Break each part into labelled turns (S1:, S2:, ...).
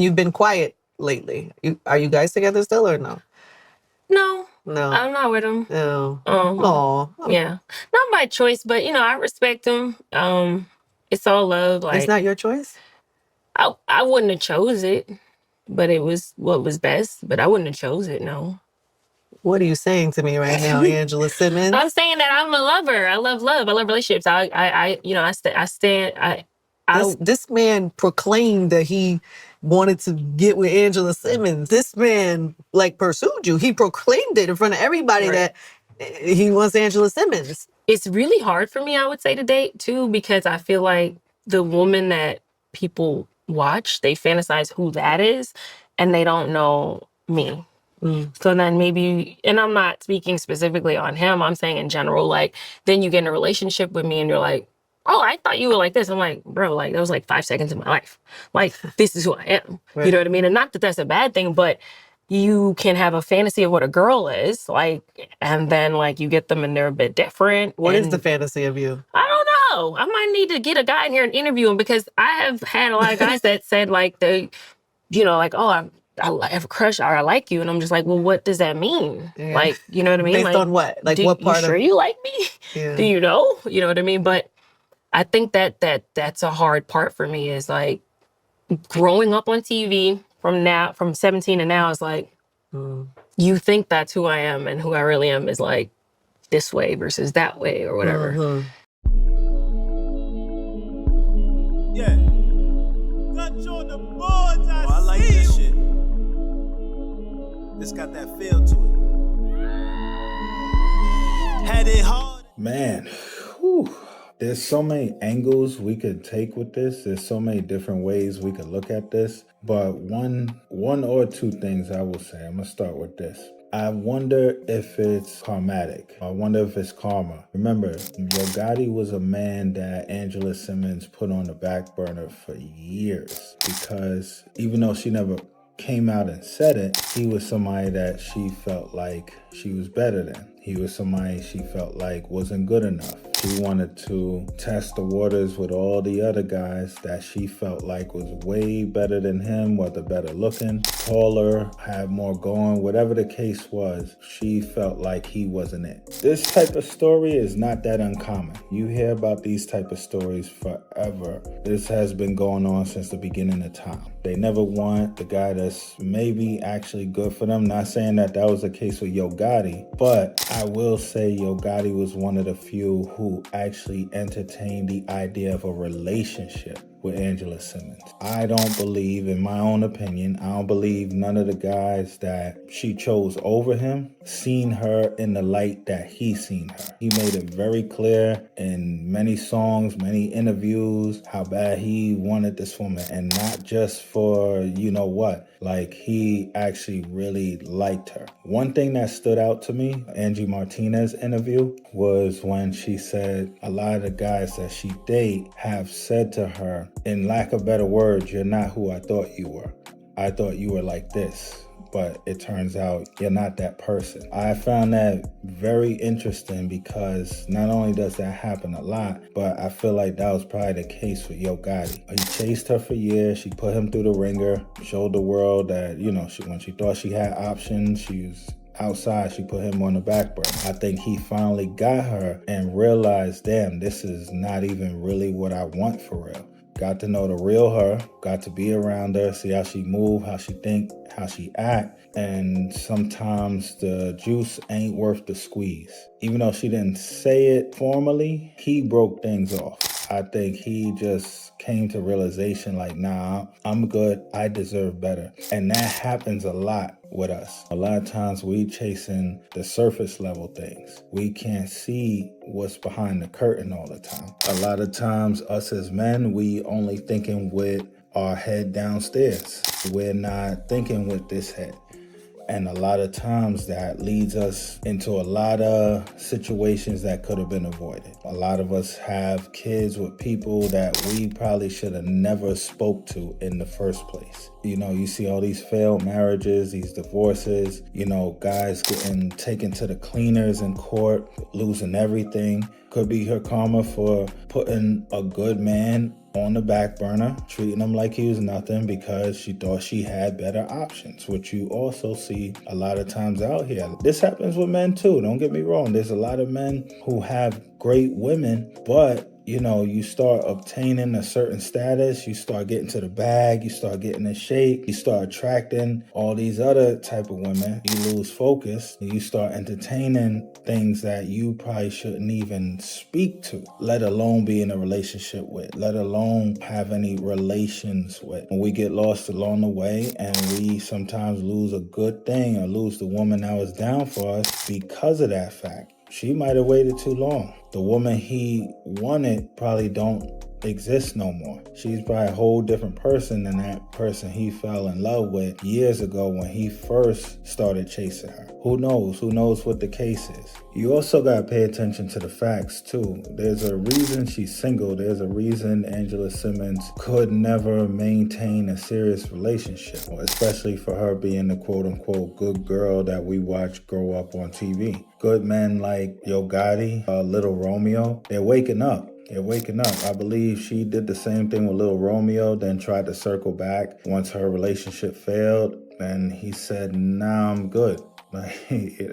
S1: You've been quiet lately. Are you guys together still or no?
S2: No,
S1: No.
S2: I'm not with him.
S1: No.
S2: Oh,
S1: Oh.
S2: yeah, not by choice, but I respect him. It's all love.
S1: It's
S2: Like
S1: not your choice?
S2: I wouldn't have chose it, but it was what was best. But I wouldn't have chose it. No.
S1: What are you saying to me right now, Angela Simmons?
S2: I'm saying that I'm a lover. I love love. I love relationships. I stand.
S1: This man proclaimed that he wanted to get with Angela Simmons. This man pursued you. He proclaimed it in front of everybody
S2: Right.
S1: that he wants Angela Simmons.
S2: It's really hard for me, I would say, to date too, because I feel like the woman that people watch, they fantasize who that is, and they don't know me. So then maybe, and I'm not speaking specifically on him, I'm saying in general, like, then you get in a relationship with me and you're like, oh, I thought you were like this. I'm like, bro, like, that was like 5 seconds of my life. Like, this is who I am.
S1: Right.
S2: You know what I mean? And not that that's a bad thing, but you can have a fantasy of what a girl is, like, and then, like, you get them and they're a bit different.
S1: What is the fantasy of you?
S2: I don't know. I might need to get a guy in here and interview him, because I have had a lot of guys that said, like, they, like, oh, I have a crush or I like you. And I'm just like, well, what does that mean?
S1: Yeah.
S2: Like, you know what I mean?
S1: Based
S2: like,
S1: on what? Like, what part
S2: you sure you like me?
S1: Yeah.
S2: Do you know? You know what I mean? But I think that's a hard part for me, is like growing up on TV from 17 to now is like, you think that's who I am, and who I really am is like this way versus that way or whatever.
S3: Yeah. Touch on the boards, I like this shit. It's got that feel to it. Had it hard.
S4: Man, whew. There's so many angles we could take with this. There's so many different ways we could look at this. But one or two things I will say. I'm going to start with this. I wonder if it's karmatic. I wonder if it's karma. Remember, Yo Gotti was a man that Angela Simmons put on the back burner for years, because even though she never came out and said it, he was somebody that she felt like she was better than. He was somebody she felt like wasn't good enough. She wanted to test the waters with all the other guys that she felt like was way better than him, whether better looking, taller, had more going, whatever the case was, she felt like he wasn't it. This type of story is not that uncommon. You hear about these type of stories forever. This has been going on since the beginning of time. They never want the guy that's maybe actually good for them. Not saying that was the case with Yo Gotti, but I will say Yo Gotti was one of the few who actually entertained the idea of a relationship with Angela Simmons. I don't believe, in my own opinion, I don't believe none of the guys that she chose over him seen her in the light that he seen her. He made it very clear in many songs, many interviews, how bad he wanted this woman, and not just for you know what. Like, he actually really liked her. One thing that stood out to me, Angie Martinez interview, was when she said a lot of the guys that she date have said to her, in lack of better words, you're not who I thought you were. I thought you were like this, but it turns out you're not that person. I found that very interesting, because not only does that happen a lot, but I feel like that was probably the case with Yo Gotti. He chased her for years. She put him through the ringer, showed the world that, when she thought she had options, she was outside, she put him on the back burner. I think he finally got her and realized, damn, this is not even really what I want for real. Got to know the real her, got to be around her, see how she move, how she think, how she act. And sometimes the juice ain't worth the squeeze. Even though she didn't say it formally, he broke things off. I think he just came to realization like, nah, I'm good. I deserve better. And that happens a lot with us. A lot of times we chasing the surface level things. We can't see what's behind the curtain all the time. A lot of times us as men, we only thinking with our head downstairs. We're not thinking with this head. And a lot of times that leads us into a lot of situations that could have been avoided. A lot of us have kids with people that we probably should have never spoke to in the first place. You see all these failed marriages, these divorces, guys getting taken to the cleaners in court, losing everything. Could be her karma for putting a good man on the back burner, treating him like he was nothing because she thought she had better options, which you also see a lot of times out here. This happens with men too, don't get me wrong. There's a lot of men who have great women, but you start obtaining a certain status, you start getting to the bag, you start getting in shape, you start attracting all these other type of women, you lose focus, you start entertaining things that you probably shouldn't even speak to, let alone be in a relationship with, let alone have any relations with. And we get lost along the way, and we sometimes lose a good thing or lose the woman that was down for us because of that fact. She might have waited too long. The woman he wanted probably don't exist no more. She's probably a whole different person than that person he fell in love with years ago when he first started chasing her. Who knows? Who knows what the case is? You also got to pay attention to the facts too. There's a reason she's single. There's a reason Angela Simmons could never maintain a serious relationship, especially for her being the quote unquote good girl that we watch grow up on TV. Good men like Yo Gotti, Little Romeo, they're waking up. They're waking up. I believe she did the same thing with Little Romeo, then tried to circle back once her relationship failed. And he said, nah, I'm good. Like,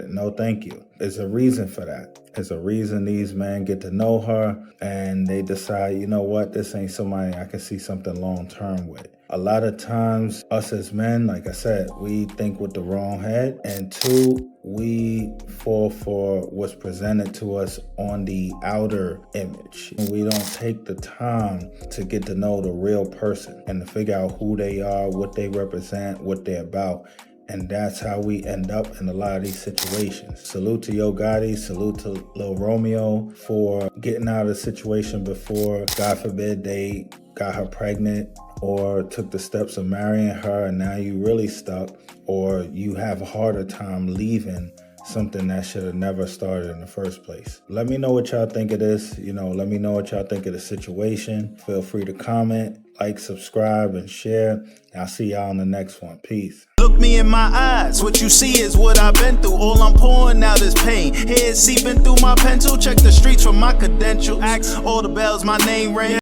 S4: no, thank you. There's a reason for that. There's a reason these men get to know her and they decide, you know what, this ain't somebody I can see something long term with. A lot of times, us as men, like I said, we think with the wrong head. And two, we fall for what's presented to us on the outer image. We don't take the time to get to know the real person and to figure out who they are, what they represent, what they're about. And that's how we end up in a lot of these situations. Salute to Yo Gotti, salute to Lil Romeo for getting out of the situation before, God forbid, they got her pregnant or took the steps of marrying her and now you really stuck, or you have a harder time leaving something that should have never started in the first place. Let me know what y'all think of this. Let me know what y'all think of the situation. Feel free to comment, like, subscribe, and share. I'll see y'all in the next one. Peace.
S3: Look me in my eyes, what you see is what I've been through. All I'm pouring out is pain. Head seeping through my pencil. Check the streets for my credentials. Ask all the bells, my name ring.